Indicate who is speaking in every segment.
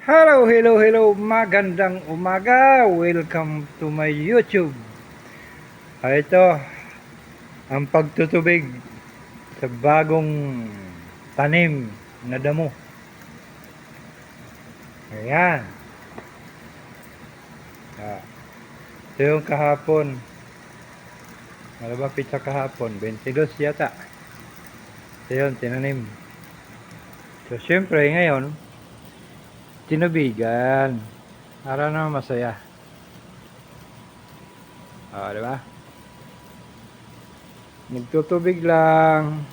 Speaker 1: Hello. Magandang umaga. Welcome to my YouTube. Ito, ang pagtutubig sa bagong tanim na damo. Ayan. Ito yung kahapon. Malapit sa kahapon. 22 yata. Ito yun, tinanim. So, syempre, ngayon, tinubigan. Para naman masaya. Diba? Nagtutubig lang.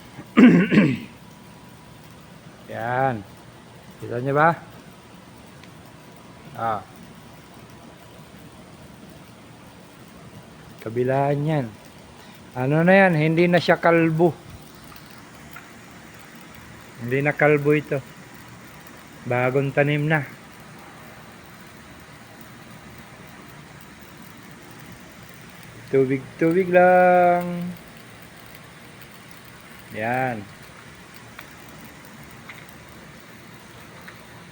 Speaker 1: Yan. Kita nyo ba? Kabilaan yan. Ano na yan? Hindi na siya kalbo. Hindi na kalbo ito. Bagong tanim na. Tubig lang. Yan.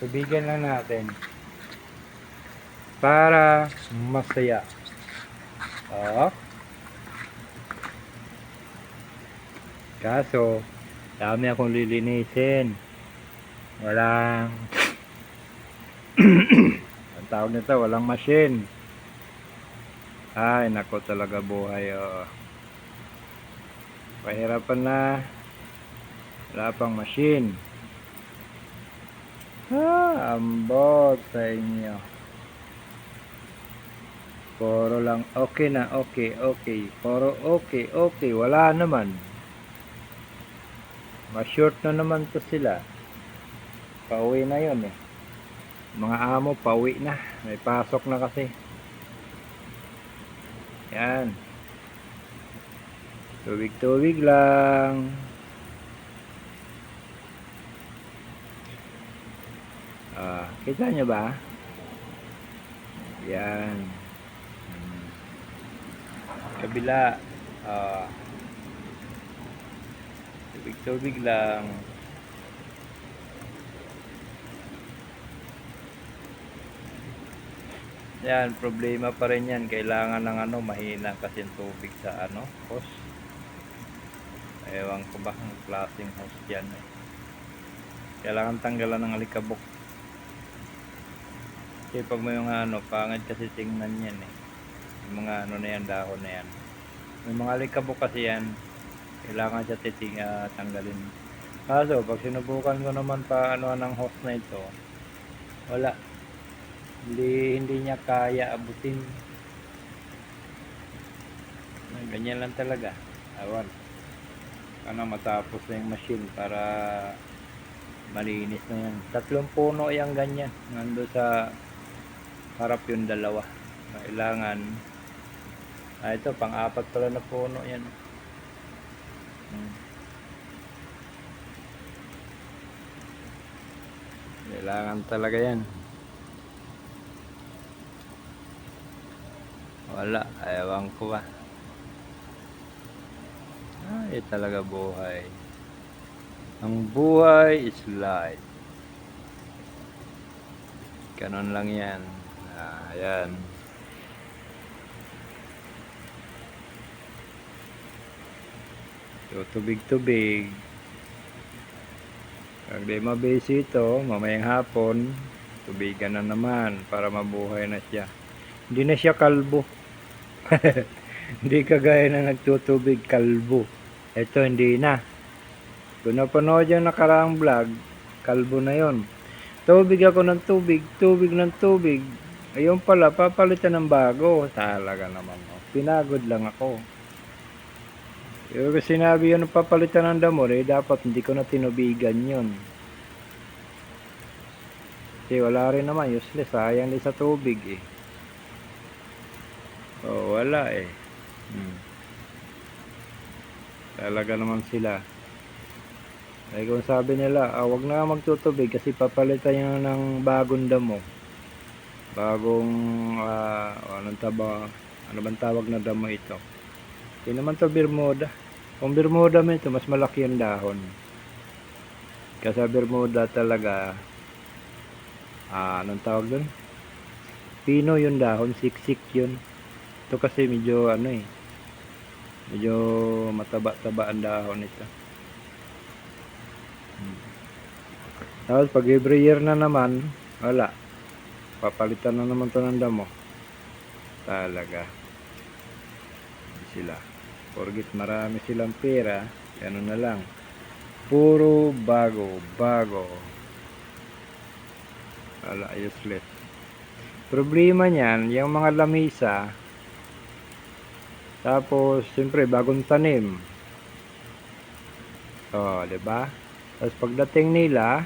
Speaker 1: Tubigan lang natin. Para masaya. Kaso, dami akong lilinisin. Walang ang tawag nito, walang machine. Ay, nako talaga buhay. Pahirapan na. Wala pang machine. Ambot sa inyo. Puro lang okay na, okay. Puro okay. Wala naman. Ma-short na naman to sila. Pauwi na yon eh. Mga amo, pauwi na. May pasok na kasi. Yan. Tubig lang. Kita nyo ba? Yan. Kabila. Tubig lang. Yan, problema pa rin yan. Kailangan ng mahina kasi tubig sa hose. Ewan ko ba ang klaseng hose yan eh. Kailangan tanggalan ng alikabok. Kasi pag may mga pangit kasi tingnan yan eh. Yung mga na yan, dahon na yan. May mga alikabok kasi yan. Kailangan siya tanggalin. Kaso pag sinubukan ko naman pa ng hose na ito, wala. Hindi niya kaya abutin. Ganyan lang talaga. Awan. Matapos na yung machine para malinis na yan. 3 puno yung ganyan. Nando sa harap yung dalawa. Kailangan. Ito pang-4 pala na puno yan. Kailangan talaga yan. Wala, ewan ko ba. Ay, talaga buhay. Ang buhay is life. Ganon lang yan. Ayan. So, tubig. Pag di mabisi ito, mamayang hapon, tubigan na naman para mabuhay na siya. Hindi na siya kalbo. Hindi kagaya na nagtutubig kalbo. Ito hindi na. Kung napanood yung nakaraang vlog, kalbo na yon. Tubig ako ng tubig. Ayun pala, papalitan ng bago. Talaga naman. Pinagod lang ako. Yung sinabi yun, papalitan ng damo, dapat hindi ko na tinubigan yun. Kasi wala rin naman, useless. Sayang din sa tubig eh. Wala eh. Talaga naman sila. Ay kung sabi nila, wag na magtutubig kasi papalitan nyo ng bagong damo. Bagong ano bang tawag na damo ito? Hindi naman to Bermuda. Kung Bermuda mo ito, mas malaki yung dahon. Kasi Bermuda talaga Anong tawag doon? Pino yung dahon, siksik yun. Ito kasi medyo medyo mataba-taba ang dahon nito. Tapos pag every year na naman, wala. Papalitan na naman to ng damo. Talaga. Sila. Porgit marami silang pera, ano na lang. Puro bago. Wala, useless. Problema niyan, yung mga lamisa, tapos siyempre bagong tanim. Oh, 'di ba? Tapos pagdating nila,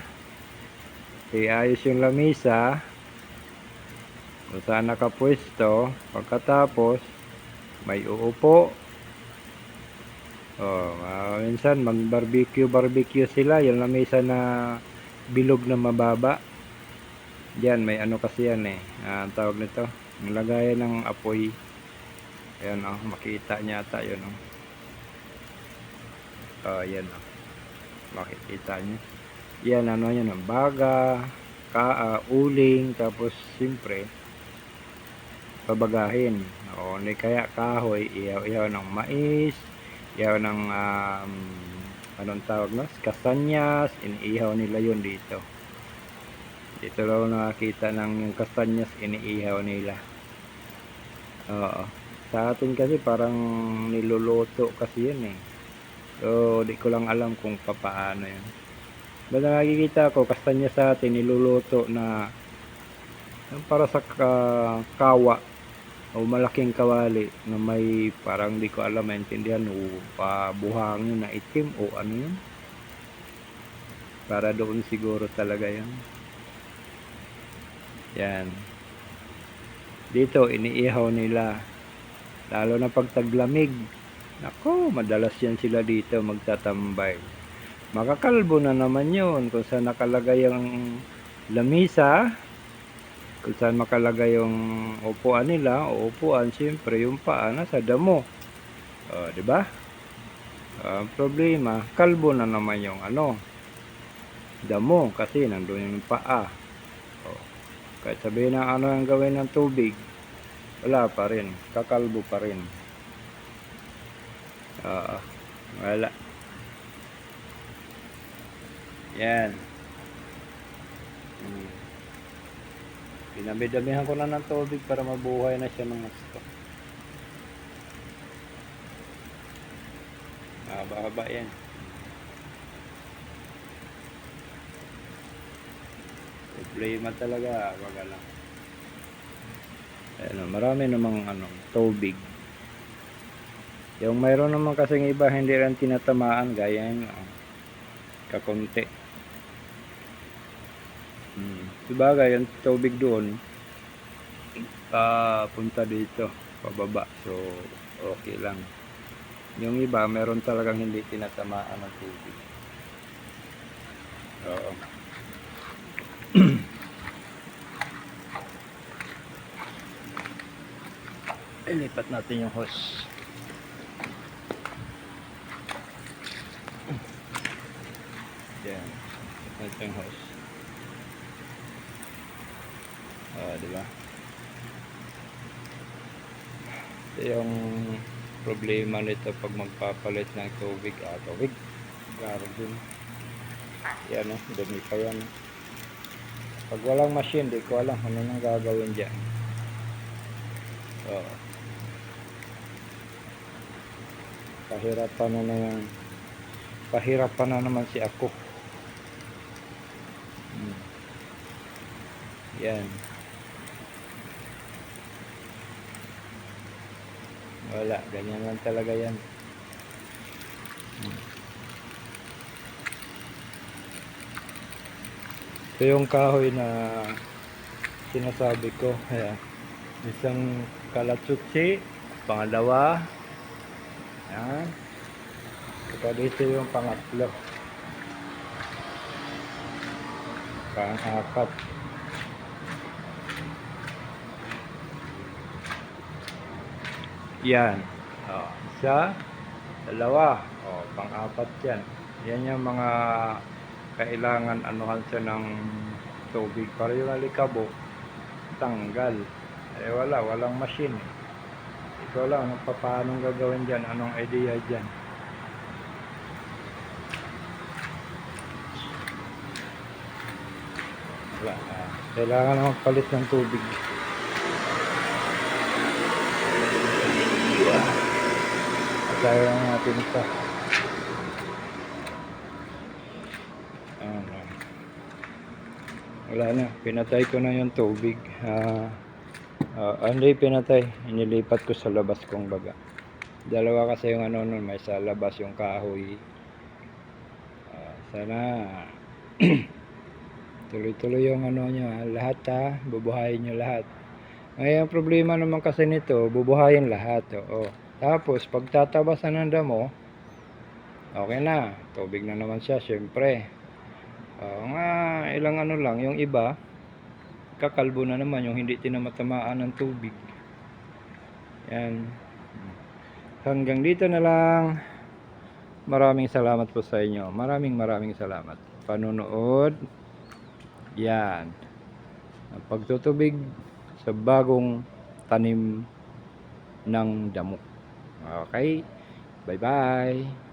Speaker 1: ayos yung lamisa, kung saan nakapwesto, pagkatapos may uupo. Minsan mag-barbecue sila, yung lamisa na bilog na mababa. Diyan may ano kasi yan ang tawag nito, ang lagayan ng apoy. Ayan makita niya ata yun yan makikita niyo. Yan yan ang baga, uling, tapos siyempre babagahin. Hindi kaya kahoy, ihaw ng mais, ihaw ng anong tawag na, kastanyas, iniihaw nila yun dito. Dito raw nakakita ng yung kastanyas, iniihaw nila. Sa atin kasi parang niluluto kasi yun so di ko lang alam kung paano yun. Basta nakikita ko kastanyas sa atin niluluto na para sa kawa o malaking kawali na may parang di ko alam, maintindihan o buhangin na itim o ano yun, para doon siguro talaga yan. Dito iniihaw nila, lalo na pag taglamig. Nako, madalas yan sila dito magtatambay. Makakalbo na naman yun kung saan nakalagay yung lamisa, kung saan makalagay yung upuan nila. O upuan, siyempre yung paa nasa damo. Diba? Ang problema, kalbo na naman yung damo kasi nandun yung paa. Kahit sabihin na ang gawin ng tubig, wala pa rin, kakalbo pa rin. Wala. Yan. Pinamidamihan ko na ng tubig para mabuhay na siya ng gusto. Mahaba yan. Problema talaga, wag lang. Marami namang tubig. Yung mayroon naman kasing iba hindi rin tinatamaan, gaya yun kakunti. Sabagay yung tubig doon punta dito pababa, so okay lang. Yung iba meron talagang hindi tinatamaan ng tubig. Ilipat natin yung hose. Yan, ito yung hose. Diba? Ito yung problema nito pag magpapalit ng tubig. Tubig garo din yan, dumi pa yan. Pag walang machine, di ko alam ano nang gagawin dyan. Pahirapan na naman si ako. Yan, wala, ganyan lang talaga yan. Ito yung kahoy na sinasabi ko. Isang kalatsutsi, pangalawa, yan, ito dito yung pangatlo, pang-apat. Yan, isa, dalawa, pang-apat yan. Yan yung mga kailangan anuhan siya ng tubig para yung alikabok tanggal. Eh walang machine. Ikaw lang paano gagawin dyan, anong idea dyan. Wala. Kailangan magpalit ng tubig. Tayo ang natin ito. Wala na, pinatay ko na yung tubig. Hindi pinatay, inilipat ko sa labas kong baga. Dalawa kasi yung ano nun, may sa labas yung kahoy. Sana tuloy-tuloy yung ano nyo, lahat bubuhayin nyo lahat. Ngayon problema naman kasi nito, bubuhayin lahat. Tapos pagtatabasan ng damo, okay na, tubig na naman siya syempre. Ilang ano lang, yung iba kakalbo na naman, yung hindi tinamatamaan ng tubig. Yan. Hanggang dito na lang. Maraming salamat po sa inyo. Maraming salamat. Panonood. Yan. Ang pagtutubig sa bagong tanim ng damo. Okay? Bye-bye.